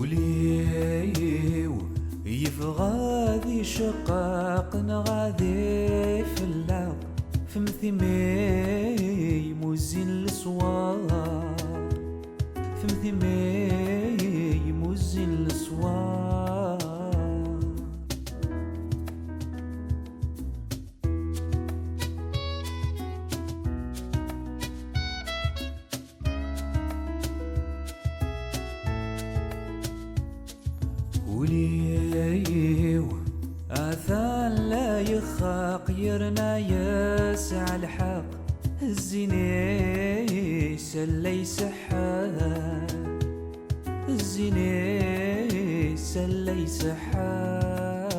وليو يبغى ذي شقاق نغادي في اللعب فمثمي موزين الصوار فمثمي موزين الصوار وليو آثان لا يخاق يرنا يسع الحق الزيني سلي سحاب الزيني سلي سحاب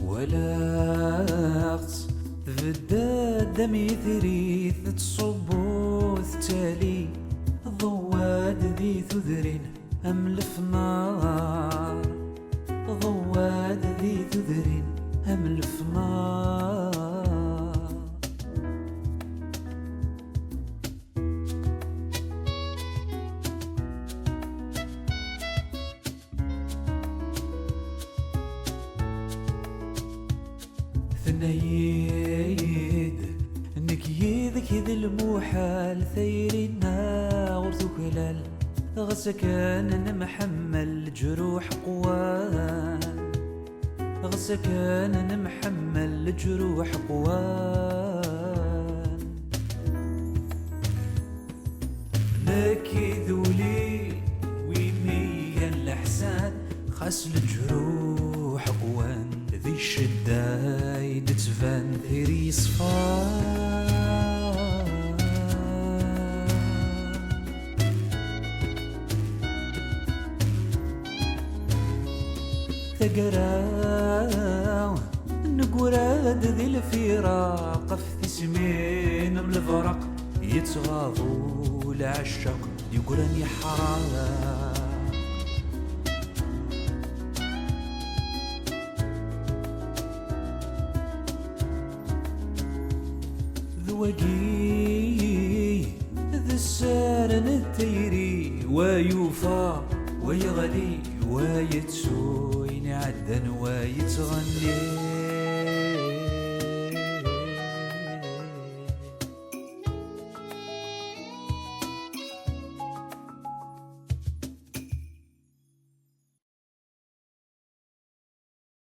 ولا تبدا دمي ثريث تصبوث تالي ضواد ذي ثذر أملف نار ضواد ذي ثذر أملف نار ثنيد انك يذك ذي الموحال ثيرنا غرثو كلال غسكان محمل جروح قوان غسكان محمل جروح قوان نكي ذولي ويمي الأحسان خاس الجروح قوان ذي الشدايد تفان ثيري صفان ثقرا نقراد ذي الفراق في سمين من الفرق يتغاضوا العشق يقولن حرام ذوقي ذا السارن التيري ويوفى ويغلي ويتسوين عدن ويتغني